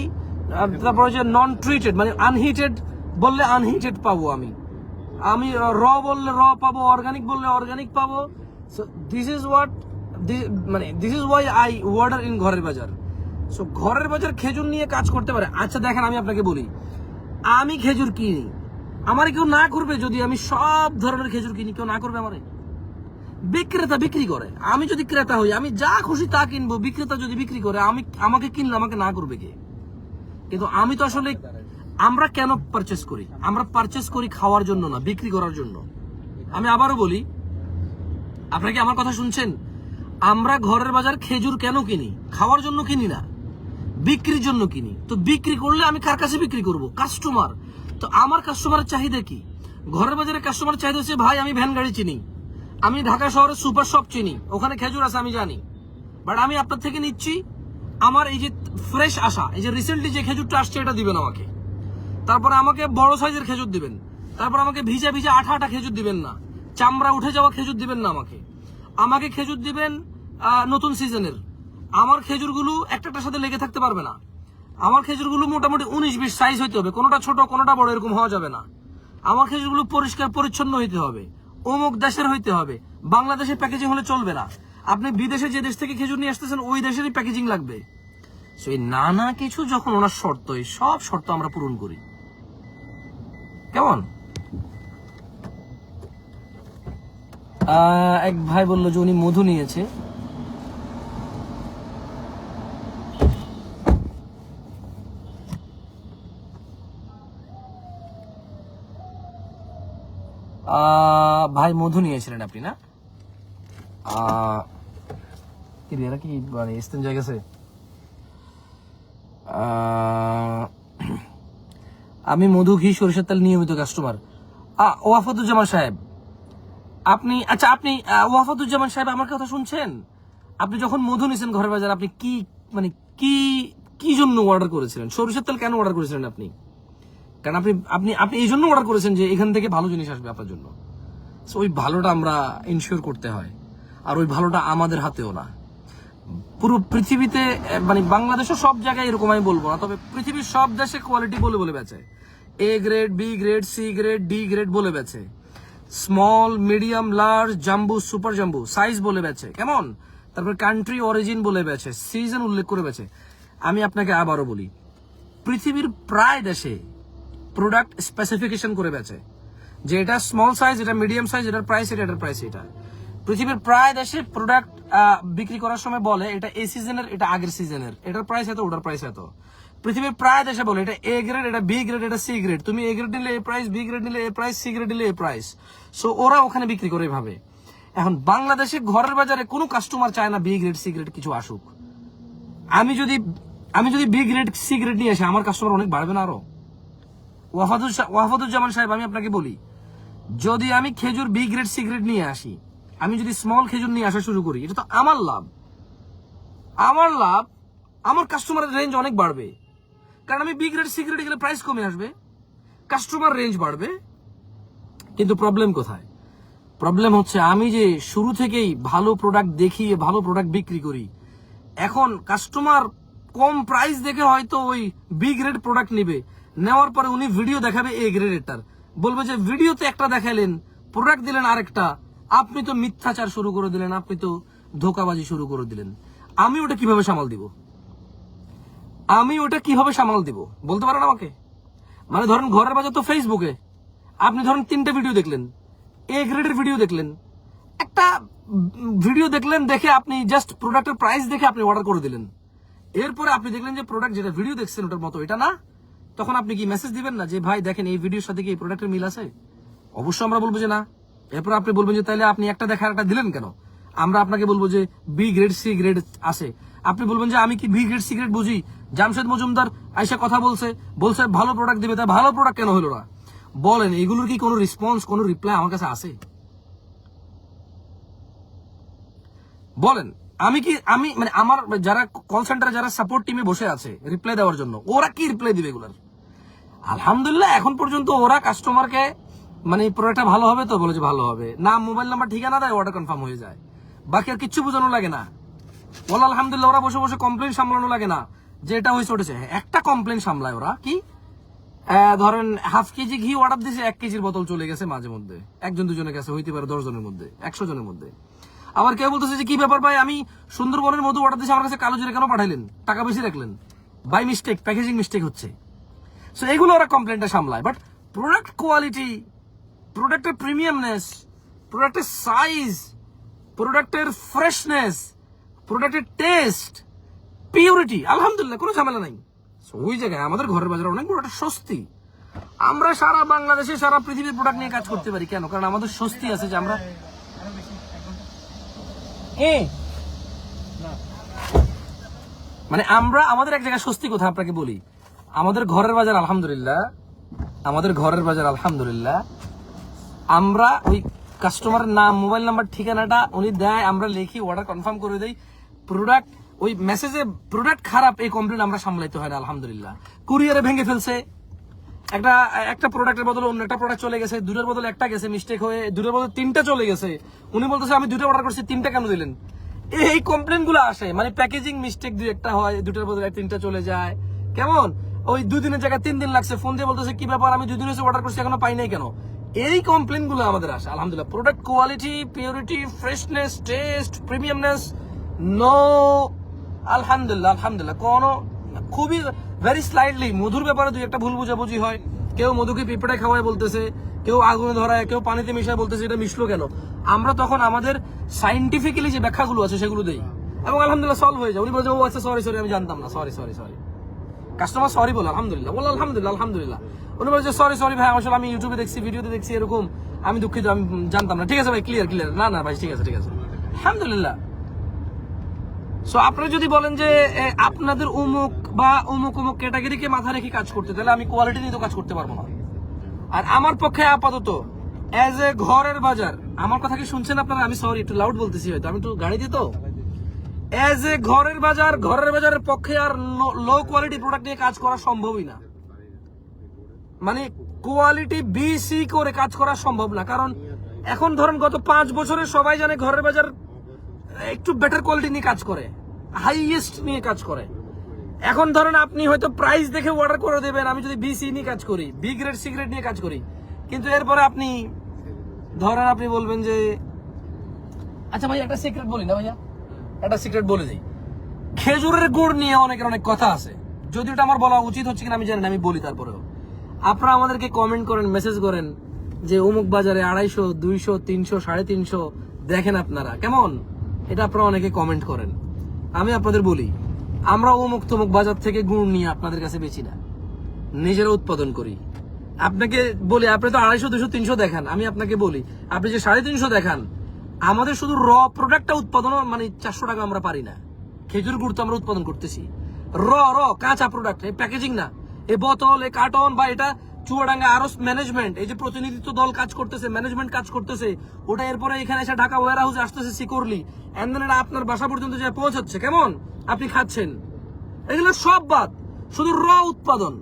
তারপরে হচ্ছে নন ট্রিটেড মানে আনহিটেড বললে আনহিটেড পাবো, আমি র বললে র পাবো, অর্গানিক বললে অর্গানিক পাবো। So this is Y I order in ঘরের বাজার। সো ঘরের বাজার খেজুর নিয়ে কাজ করতে পারে। আচ্ছা দেখেন, আমি আপনাকে বলি, আমি খেজুর কিনি, আমার কেউ না করবে যদি আমি সব ধরনের খেজুর কিনি? কেউ না করবে আমারে? বিক্রেতা বিক্রি করে, আমি যদি ক্রেতা হই আমি যা খুশি তা কিনবো। বিক্রেতা যদি বিক্রি করে, আমাকে কিনলে আমাকে না করবে কে? কিন্তু আমি তো আসলে, আমরা কেন পারচেস করি? আমরা পারচেস করি খাওয়ার জন্য না, বিক্রি করার জন্য। আমি আবারও বলি, আপনাকে আমার কথা শুনছেন? আমরা ঘরের বাজার খেজুর কেন কিনি? খাওয়ার জন্য কিনি না, বিক্রির জন্য কিনি। তো বিক্রি করলে আমি কার কাছে বিক্রি করব? কাস্টমার। তো আমার কাস্টমারের চাহিদা কি? ঘরের বাজারে কাস্টমার চাহিদা হচ্ছে, ভাই আমি ভ্যান গাড়ি চিনি, আমি ঢাকা শহরের সুপার শপ চিনি, ওখানে খেজুর আছে আমি জানি, বাট আমি আপনার থেকে নিচ্ছি আমার এই যে ফ্রেশ আসা, এই যে রিসেন্টলি যে খেজুরটা আসছে এটা দিবেন আমাকে, তারপরে আমাকে বড় সাইজের খেজুর দিবেন, তারপর আমাকে ভিজা ভিজা আঠা আঠা খেজুর দিবেন না, চামড়া উঠে যাওয়া খেজুর দিবেন না আমাকে খেজুর দিবেন নতুন সিজনের। আমার খেজুরগুলো একটার সাথে লেগে থাকতে পারবে না, আমার খেজুরগুলো মোটামুটি 19-20 সাইজ হইতে হবে, কোনোটা ছোট কোনোটা বড় এরকম হওয়া যাবে না। আমার খেজুরগুলো পরিষ্কার পরিচ্ছন্ন হইতে হবে, অমুক দেশের হইতে হবে, বাংলাদেশের প্যাকেজিং হলে চলবে না। আপনি বিদেশে যে দেশ থেকে খেজুর নিয়ে আসতেছেন ওই দেশেরই প্যাকেজিং লাগবে। সেই নানা কিছু যখন ওনার শর্ত, এই সব শর্ত আমরা পূরণ করি। কেমন? এক ভাই বললো যে উনি মধু নিয়েছে। ভাই মধু নিয়েছিলেন আপনি না? এরা কি মানে ইস্তেঞ্জা গেছে? আমি মধু ঘি সরিষার তেল নিয়মিত কাস্টমার। ওয়াফাতুজ্জামান সাহেব, আপনি ওয়াফাতুজ্জামান সাহেব আমার কথা শুনছেন? আপনি যখন মধু নিয়েছেন ঘরের বাজার, আপনি কি মানে কি জন্য অর্ডার করেছিলেন? সরিষার তেল কেন অর্ডার করেছিলেন আপনি? কারণ আপনি এই জন্য অর্ডার করেছেন যে এখান থেকে ভালো জিনিস আসবে আপনার জন্য। ওই ভালোটা আমরা ইনশিওর করতে হয়, আর ওই ভালোটা আমাদের হাতেও না। পুরো পৃথিবীতে মানে বাংলাদেশও সব জায়গায় এরকম আমি বলবো না, তবে পৃথিবীর সব দেশে কোয়ালিটি বলে বেচে। A grade, B grade, C grade, D grade বলে বেচে। Small, medium, large, jumbo, super jumbo size বলে বেচে। কেমন? তারপর কান্ট্রি অরিজিন বলে বেচে, সিজন উল্লেখ করে বেচে। আমি আপনাকে আবারও বলি, পৃথিবীর প্রায় দেশে প্রোডাক্ট স্পেসিফিকেশন করে বেচে যে এটা স্মল সাইজ, এটা মিডিয়াম সাইজ, এটার প্রাইস এটা, এটার প্রাইস এটা। পৃথিবীর প্রায় দেশে প্রোডাক্ট বিক্রি করার সময় বলে এটা এই সিজনের, এটা আগের সিজনের, এটার প্রাইস এত, ওটার প্রাইস এত। পৃথিবীর প্রায় দেশে বলে এটা এ গ্রেড, এটা বি গ্রেড, এটা সি গ্রেড। তুমি এ গ্রেড নিলে এ প্রাইস, বি গ্রেড নিলে এ প্রাইস, সি গ্রেড নিলে এ প্রাইস। সো ওরা ওখানে বিক্রি করে এভাবে। এখন বাংলাদেশে ঘরের বাজারে কোনো কাস্টমার চায় না বি গ্রেড সি গ্রেড কিছু আসুক। আমি যদি বি গ্রেড সি গ্রেড নিয়ে আসি, আমার কাস্টমার অনেক বাড়বে না আরো? ওয়াফাদুজ্জামান সাহেব, আমি আপনাকে বলি, যদি আমি খেজুর বি গ্রেড সি গ্রেড নিয়ে আসি, আমি যদি স্মল খেজুর নিয়ে আসা শুরু করি, এটা তো আমার লাভ। আমার কাস্টমারের রেঞ্জ অনেক বাড়বে, কারণ আমি বি গ্রেড সি গ্রেড গেলে প্রাইস কমে আসবে, কাস্টমার রেঞ্জ বাড়বে। কিন্তু প্রবলেম কোথায়? প্রবলেম হচ্ছে আমি যে শুরু থেকেই ভালো প্রোডাক্ট দেখিয়ে ভালো প্রোডাক্ট বিক্রি করি, এখন কাস্টমার কম প্রাইস দেখে হয়তো ওই বি গ্রেড প্রোডাক্ট নিবে, নেওয়ার পরে উনি ভিডিও দেখাবে এ গ্রেডেরটার, বলবে যে ভিডিওতে একটা দেখালেন, প্রোডাক্ট দিলেন আরেকটা, আপনি তো মিথ্যাচার শুরু করে দিলেন, আপনি তো ধোকাবাজি শুরু করে দিলেন। আমি ওটা কিভাবে সামাল দিব? বলতে পারেন আমাকে? মানে ধরেন ঘরের বাজার তো ফেসবুকে, আপনি ধরেন 3টা ভিডিও দেখলেন, এ গ্রেডের ভিডিও দেখলেন, একটা ভিডিও দেখলেন, দেখে আপনি জাস্ট প্রোডাক্টের প্রাইস দেখে আপনি অর্ডার করে দিলেন। এরপরে আপনি দেখলেন যে প্রোডাক্ট যেটা ভিডিও দেখছেন ওটার মতো এটা না, তখন আপনি কি মেসেজ দিবেন না যে ভাই দেখেন এই ভিডিওর সাথে কি এই প্রোডাক্টের মিল আছে? অবশ্যই আমরা বলবো যে না। এরপর আপনি বলবেন যে তাহলে আপনি একটা দেখার একটা দিলেন কেন? আমরা আপনাকে বলবো যে বি গ্রেড সি গ্রেড আছে। আপনি বলবেন যে আমি কি বি গ্রেড সি গ্রেড বুঝি? জামশেদ মজুমদার আইসা কথা বলছে ভালো প্রোডাক্ট দিবে, তা ভালো প্রোডাক্ট কেন হলো না? বলেন, এগুলোর কি কোনো রেসপন্স, কোনো রিপ্লাই আমার কাছে আছে? বলেন, আমি মানে আমার যারা কল সেন্টারে যারা সাপোর্ট টিমে বসে আছে রিপ্লাই দেওয়ার জন্য, ওরা কি রিপ্লাই দিবে এগুলার? আলহামদুলিল্লাহ এখন পর্যন্ত ওরা কাস্টমারকে মানে প্রোডাক্টটা ভালো হবে তো বলে যে ভালো হবে, নাম মোবাইল নাম্বার ঠিকানা দেয়, অর্ডার কনফার্ম হয়ে যায়। বাকি আর কিচ্ছু বোঝানো লাগে না। বলো আলহামদুলিল্লাহ, ওরা বসে বসে কমপ্লেন সামলানো লাগে না যে এটা হয়েছে ওঠেছে। একটা কমপ্লেন সামলায় ওরা, কি ধরেন হাফ কেজি ঘি অর্ডার দিয়েছে, 1 কেজির বোতল চলে গেছে মাঝে মধ্যে, একজন দুজনের কাছে হইতে পারে, 10 জনের মধ্যে, 100 জনের মধ্যে। আবার কেউ বলতেছে যে কি ব্যাপার ভাই, আমি সুন্দরবনের মধু অর্ডার দিয়েছি, আমার কাছে কালো জিরা কেন পাঠাইলেন, টাকা বেশি রাখলেন? বাই মিস্টেক, প্যাকেজিং মিস্টেক হচ্ছে। সো এগুলো ওরা কমপ্লেনটা সামলায়। বাট প্রোডাক্ট কোয়ালিটি, প্রোডাক্টের প্রিমিয়ামনেস, প্রোডাক্টের সাইজ, প্রোডাক্টের ফ্রেশনেস, প্রোডাক্টের টেস্ট, পিউরিটি, আলহামদুলিল্লাহ কোনো ঝামেলা নাই। ওই জায়গায় আমাদের ঘরের বাজারে অনেক বড় একটা স্বস্তি। আমরা সারা বাংলাদেশে সারা পৃথিবীর প্রোডাক্ট নিয়ে কাজ করতে পারি কেন? কারণ আমাদের স্বস্তি আছে যে আমরা মানে আমাদের এক জায়গায় স্বস্তি কোথায় আপনাকে বলি। আমাদের ঘরের বাজার আলহামদুলিল্লাহ, আমরা ওই কাস্টমারের নাম, মোবাইল নাম্বার, ঠিকানাটা উনি দেয়, আমরা লিখি, অর্ডার কনফার্ম করে দেই। প্রোডাক্ট ওই মেসেজে প্রোডাক্ট খারাপ এই কমপ্লেন আমরা সামলাইতে হয় না আলহামদুলিল্লাহ। কুরিয়ারে ভেঙে ফেলছে, একটা প্রোডাক্টের বদলে অন্য একটা প্রোডাক্ট চলে গেছে, দুটোর বদলে একটা গেছে মিস্টেক হয়ে, দুটোর বদলে 3টা চলে গেছে। উনি বলতেছে আমি 2টা অর্ডার করছি, 3টা কেন দিলেন? এই কমপ্লেন গুলো আসে, মানে প্যাকেজিং মিস্টেক 2-1টা হয়, 2টার বদলে 3টা চলে যায়। কেমন ওই 2 দিনের জায়গায় 3 দিন লাগছে, ফোন দিয়ে বলতেছে কি ব্যাপার, আমি 2 দিন হচ্ছে অর্ডার করছি এখনো পাই নাই কেন? এই কমপ্লেন গুলো আমাদের আসে। আলহামদুলিল্লাহ product quality, purity, freshness, taste, premiumness, no আলহামদুলিল্লাহ কোনো খুবই ভেরি স্লাইটলি মধুর ব্যাপারে 2-1টা ভুল বোঝাবুঝি হয়। কেউ মধুকে পিঁপড়ে খাওয়ায় বলতেছে, কেউ আগুনে ধরায়, কেউ পানিতে মিশায় বলতেছে এটা মিশলো কেন? আমরা তখন আমাদের সাইন্টিফিক্যালি যে ব্যাখ্যাগুলো আছে সেগুলো দেই এবং আলহামদুলিল্লাহ সলভ হয়ে যায়। উনি বলছে ও আচ্ছা সরি আমি জানতাম না, সরি কাস্টমার সরি বলে আলহামদুলিল্লাহ উনি বলছে সরি ভাই, আসলে আমি ইউটিউবে দেখছি, ভিডিওতে দেখছি এরকম, আমি দুঃখিত, আমি জানতাম না। ঠিক আছে ভাই, ক্লিয়ার না ভাই, ঠিক আছে আলহামদুলিল্লাহ। সো আপনারা যদি বলেন যে আপনাদের অমুক ক্যাটাগরিকে মাথা রেখে কাজ করতে, তাহলে আমি কোয়ালিটি নিয়ে তো কাজ করতে পারবো না। আর আমার পক্ষে আপাতত এজ এ ঘরের বাজার, আমার কথা কি শুনছেন আপনারা? আমি সরি একটু লাউড বলতেছি, হয়তো আমি একটু গাড়ি দিই তো। এজ এ ঘরের বাজারের পক্ষে আর লো কোয়ালিটি প্রোডাক্ট নিয়ে কাজ করা সম্ভবই না। মানে কোয়ালিটি বিসি করে কাজ করা সম্ভব না, কারণ এখন ধরেন গত 5 বছরে সবাই জানে ঘরের বাজার একটু বেটার কোয়ালিটি নিয়ে কাজ করে, হাইয়েস্ট নিয়ে কাজ করে। এখন ধরেন আপনি হয়তো প্রাইস দেখে অর্ডার করে দেবেন, আমি যদি বিসি নিয়ে কাজ করি, বি গ্রেড সি গ্রেড নিয়ে কাজ করি, কিন্তু এরপরে আপনি বলবেন যে আচ্ছা ভাই একটা সিক্রেট বলি না ভাইয়া, একটা সিক্রেট বলে দিই। খেজুরের গুড় নিয়ে অনেক কথা আছে, যদি এটা আমার বলা উচিত হচ্ছে কিনা আমি জানি না, আমি বলি তারপরেও। আপনারা আমাদেরকে কমেন্ট করেন, মেসেজ করেন যে অমুক বাজারে 250, 200, 300, 350, দেখেন আপনারা কেমন, এটা আপনারা অনেকে কমেন্ট করেন। আমি আপনাদের বলি, আমরা অমুক তমুক বাজার থেকে গুড় নিয়ে আপনাদের কাছে বেচি না, নিজেরা উৎপাদন করি। আপনাকে বলি, আপনি তো 250, 200, 300 দেখান, আমি আপনাকে বলি আপনি যে 350 দেখান, আমাদের শুধু র প্রোডাক্টটা উৎপাদন মানে 400 টাকা আমরা পারি না। খেজুর গুড় তো আমরা উৎপাদন করতেছি র কাঁচা প্রোডাক্ট, এই প্যাকেজিং না, এই বোতল, এই কার্টন বা এটা চুয়াডাঙ্গা আরো ম্যানেজমেন্ট, এই যে প্রতিনিধিত্ব দল কাজ করতেছে, ম্যানেজমেন্ট কাজ করতেছে, ওটা এরপরে এখানে এসে ঢাকা ওয়্যার হাউসে আসতেছে সিকিউরলি, এন্ড দেন এটা আপনার বাসা পর্যন্ত যে পৌঁছাচ্ছে, কেমন আপনি খাচ্ছেন। এগুলো সব বাদ, শুধু র উৎপাদন।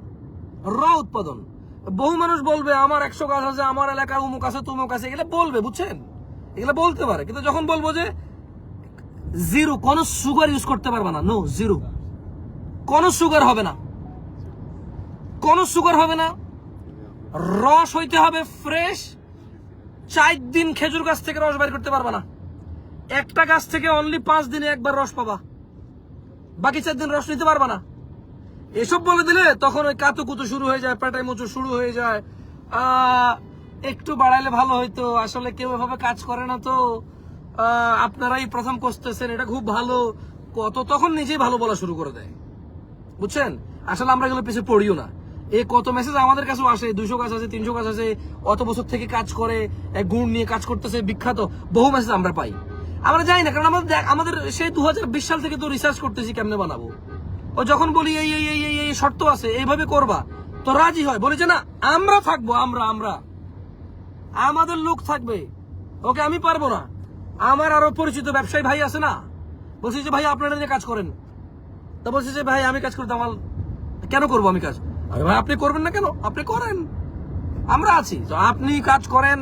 বহু মানুষ বলবে আমার 100 গাছ আছে, আমার এলাকার অমুক আছে তমুক আছে, এগুলো বলবে, বুঝছেন, এগুলো বলতে পারে, কিন্তু যখন বলবো যে জিরো, কোনো সুগার ইউজ করতে পারবে না, নো জিরো, কোনো সুগার হবে না, রস হইতে হবে ফ্রেশ। 4 দিন খেজুর গাছ থেকে রস বাইর করতে পারবে না, একটা গাছ থেকে অনলি 5 দিনে একবার রস পাবা, বাকি 4 দিন রস নিতে পারবে না। এসব বলে দিলে তখন ওই কাতুকুতু শুরু হয়ে যায়, পেটাই মুচু শুরু হয়ে যায়, একটু বাড়াইলে ভালো হইতো, আসলে কেউ এভাবে কাজ করে না, তো আপনারাই প্রথম করতেছেন, এটা খুব ভালো, কত তখন নিজেই ভালো বলা শুরু করে দেয়, বুঝছেন। আসলে আমরা এগুলো পিছিয়ে পড়িও না। এই কত মেসেজ আমাদের কাছেও আসে, 200 গাছ আছে, 300 গাছ আছে, অত বছর থেকে কাজ করে, গুড় নিয়ে কাজ করতেছে, বিখ্যাত, বহু মেসেজ আমরা পাই। আমরা জানি না, কারণ আমাদের সেই 2020 সাল থেকে তো রিসার্চ করতেছি কেমনে বানাবো। ও যখন বলি এই এই এই এই শর্ত আছে, এইভাবে করবা, তো রাজি হয়, বলে যে না আমরা থাকবো, আমরা আমাদের লোক থাকবে, ওকে আমি পারবো না। আমার আরো পরিচিত ব্যবসায়ী ভাই আছে না, বলছি যে ভাই আপনারা যে কাজ করেন, তা বলছি যে ভাই আমি কাজ করতে আমার কেন করবো আমি কাজ, আরে ভাই আপনি করবেন না কেন, আপনি করেন, আমরা আছি তো, আপনি কাজ করেন,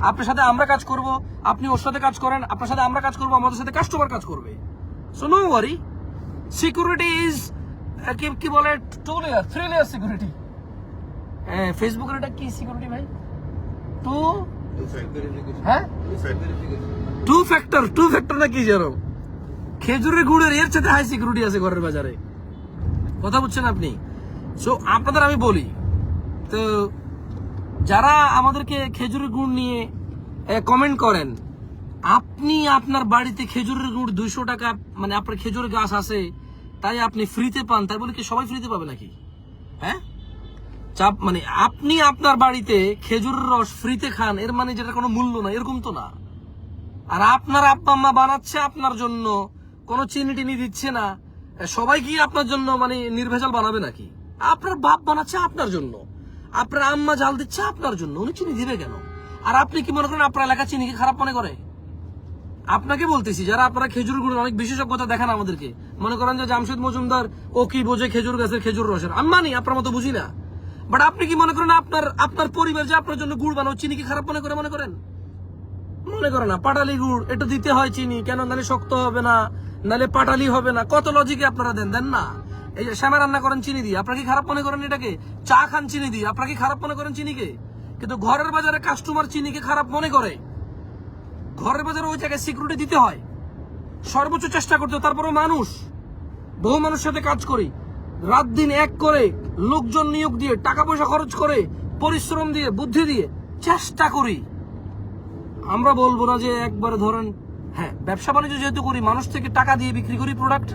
আপনার সাথে আমরা কাজ করব, আপনি ওর সাথে কাজ করেন, আপনার সাথে আমরা কাজ করব, আমাদের সাথে কাস্টমার কাজ করবে। So no worry, security is কি বলে 2 লেয়ার 3 লেয়ার সিকিউরিটি। হ্যাঁ, ফেসবুকের এটা কি সিকিউরিটি ভাই, টু ফ্যাক্টর না কি জানো, খেজুরের গুড়ের এর সাথে হাই সিকিউরিটি আছে ঘরের বাজারে, কথা বুঝছেন আপনি। সো আপনাদের আমি বলি, তো যারা আমাদেরকে খেজুরের গুড় নিয়ে কমেন্ট করেন, আপনি আপনার বাড়িতে খেজুরের গুড় 200 টাকা, মানে আপনার খেজুরের গাছ আছে তাই আপনি ফ্রিতে পান, তাই বলে কি সবাই ফ্রিতে পাবে নাকি? হ্যাঁ, চাপ মানে আপনি আপনার বাড়িতে খেজুরের রস ফ্রিতে খান, এর মানে যেটা কোনো মূল্য না, এরকম তো না। আর আপনার আব্বা আম্মা বানাচ্ছে আপনার জন্য, কোনো চিনি টিনি দিচ্ছে না, সবাই কি আপনার জন্য মানে নির্ভেজাল বানাবে নাকি? আপনার বাপ বানাচ্ছে আপনার জন্য, আপনার আম্মা জাল দিচ্ছে আপনার জন্য, উনি চিনি দিবে কেন? আর আপনি কি মনে করেন আপনার এলাকা চিনিকে খারাপ মনে করে? আপনাকে বলতেছি, যারা আপনারা খেজুর গুড় অনেক বিশেষজ্ঞতা দেখান আমাদেরকে, মনে করেন যে জামশেদ মজুমদার ও কি বোঝে খেজুর গাছের খেজুর রসের, আমি মানি আপনার মতো বুঝি না, বাট আপনি কি মনে করেন আপনার পরিবার যে আপনার জন্য গুড় বানাও চিনিকে খারাপ মনে করে? মনে করেন না। পাটালি গুড় এটা দিতে হয় চিনি, কেন নালে শক্ত হবে না, নালে পাটালি হবে না, কত লজিকে আপনারা দেন না। এই যে শ্যামা রান্না করেন চিনি দিয়ে, আপনারা কি খারাপ মনে করেন এটাকে? চা খান চিনি দিয়ে, আপনারা কি খারাপ মনে করেন চিনিকে? কিন্তু ঘরের বাজারে কাস্টমার চিনিকে খারাপ মনে করে। ঘরের বাজারে ওই জায়গায় সিকিউরিটি দিতে হয়, সর্বোচ্চ চেষ্টা করতে, তারপরে বহু মানুষের সাথে কাজ করি, রাত দিন এক করে, লোকজন নিয়োগ দিয়ে, টাকা পয়সা খরচ করে, পরিশ্রম দিয়ে, বুদ্ধি দিয়ে চেষ্টা করি। আমরা বলবো না যে একবারে ধরেন, হ্যাঁ ব্যবসা বাণিজ্য যেহেতু করি, মানুষ থেকে টাকা দিয়ে বিক্রি করি প্রোডাক্ট,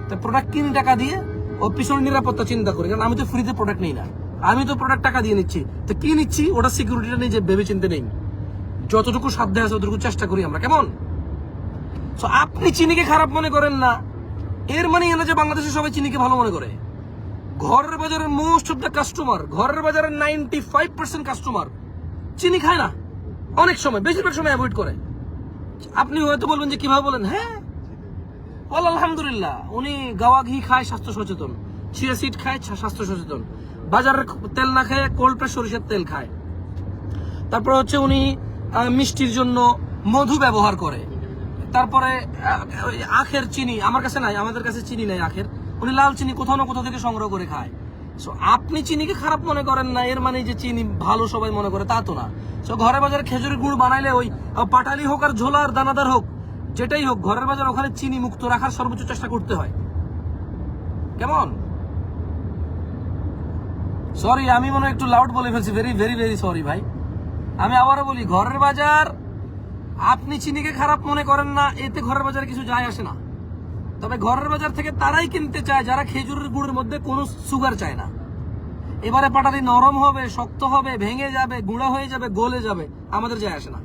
তো প্রোডাক্ট কিনি টাকা দিয়ে, ও পিছনে নিরাপত্তা চিন্তা করি, কারণ আমি তো ফ্রিতে প্রোডাক্ট নেই না, আমি তো প্রোডাক্ট টাকা দিয়ে নিচ্ছি, তো কি নিচ্ছি ওটা সিকিউরিটিটা নিজে ভেবে চিন্তে নেই, যতটুকু সাধ্য আছে ততটুকু চেষ্টা করি আমরা, কেমন। সো আপনি চিনিকে খারাপ মনে করেন না, এর মানে এলো যে বাংলাদেশে সবাই চিনিকে ভালো মনে করে। ঘরের বাজারে মোস্ট অফ দ্য কাস্টমার, ঘরের বাজারে 95% কাস্টমার চিনি খায় না, অনেক সময়, বেশিরভাগ সময় অ্যাভয়েড করে। আপনি হয়তো বলবেন যে কিভাবে বলেন, হ্যাঁ আলহামদুলিল্লাহ, উনি গাওয়া ঘি খায়, স্বাস্থ্য সচেতন, চিয়া সিড খায়, স্বাস্থ্য সচেতন, বাজারের তেল না খায়, কোল্ড প্রেস সরিষার তেল খায়, তারপর হচ্ছে উনি মিষ্টির জন্য মধু ব্যবহার করে, তারপরে আখের চিনি আমার কাছে নাই, আমাদের কাছে চিনি নাই আখের, উনি লাল চিনি কোথাও না কোথাও থেকে সংগ্রহ করে খায়। সো আপনি চিনিকে খারাপ মনে করেন না, এর মানে যে চিনি ভালো সবাই মনে করে তা তো না। সো ঘরের বাজারে খেজুরের গুড় বানাইলে, ওই পাটালি হোক আর ঝোলার দানাদার হোক, যেটাই হোক, ঘরের বাজার ওখানে চিনি মুক্ত রাখার সর্বোচ্চ চেষ্টা করতে হয়, কেমন। সরি, আমি মনে একটু লাউড বলে ফেলছি, ভেরি ভেরি ভেরি সরি ভাই। আমি আবারও বলি, ঘরের বাজার আপনি চিনিকে খারাপ মনে করেন না, এতে ঘরের বাজারে কিছু যায় আসে না। তবে ঘরের বাজার থেকে তারাই কিনতে চায় যারা খেজুরের গুড়ের মধ্যে কোনো সুগার চায় না। এবারে পাটালি নরম হবে, শক্ত হবে, ভেঙে যাবে, গুঁড়া হয়ে যাবে, গলে যাবে, আমাদের যায় আসে না।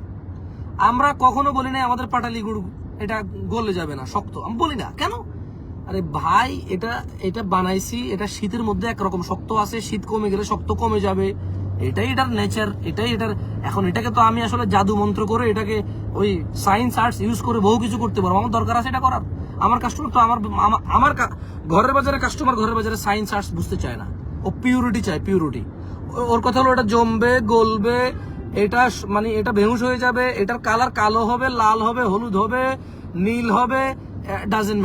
আমরা কখনো বলি না আমাদের পাটালি গুড় এটা গলে যাবে না, শক্ত, আমি বলি না। কেন? আরে ভাই, এটা বানাইছি, এটা শীতের মধ্যে একরকম শক্ত আছে, শীত কমে গেলে শক্ত কমে যাবে, এটাই এটার নেচার, এটাই এটার। এখন এটাকে তো আমি আসলে জাদু মন্ত্র করে এটাকে ওই সায়েন্স আর্টস ইউজ করে বহু কিছু করতে পারবো, আমার দরকার আছে এটা করার? আমার কাস্টমার তো আমার ঘরের বাজারে কাস্টমার ঘরের বাজারে সায়েন্স আর্টস বুঝতে চায় না, ও পিউরিটি চায়, পিউরিটি। ওর কথা হলো এটা জমবে, গলবে, এটা মানে এটা বেহুশ হয়ে যাবে, এটার কালার কালো হবে, লাল হবে, হলুদ হবে, নীল হবে, ডাজেন্ট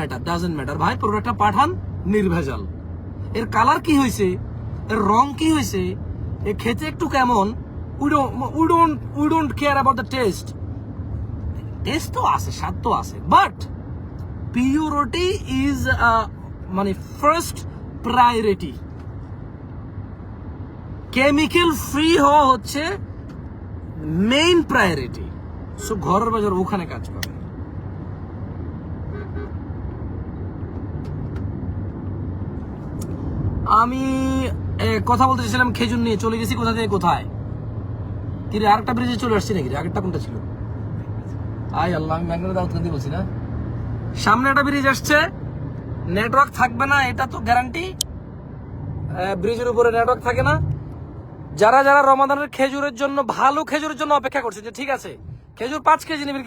ম্যাটার ভাই, প্রোডাক্টটা পাঠান নির্ভেজাল। এর কালার কি হয়েছে, এর রং কি হয়েছে, এ খেতে একটু কেমন, we don't care about the test. Test তো আছে, স্বাদ তো আছে, বাট পিউরিটি ইজ মানে ফার্স্ট প্রায়োরিটি। কেমিক্যাল ফ্রি হওয়া হচ্ছে মেইন প্রায়োরিটি। সো ঘরের বাজার ওখানে কাজ করে। আমি কথা বলতে চাইছিলাম খেজুর নিয়ে, চলে গেছি কোথা থেকে কোথায়। কিরে আরেকটা ব্রিজে চলে আসছি নাকি? আগেরটা কোনটা ছিল? আয় আল্লাহ, আমি ম্যাগনেট দাউদকান্দি বলছি না। সামনে একটা ব্রিজ আসছে, নেটওয়ার্ক থাকবে না, এটা তো গ্যারান্টি। ব্রিজের উপরে নেটওয়ার্ক থাকে না। যারা যারা রমাদানের খেজুরের জন্য, ভালো খেজুরের জন্য অপেক্ষা করছে যে ঠিক আছে খেজুর 5 কেজি নিবি,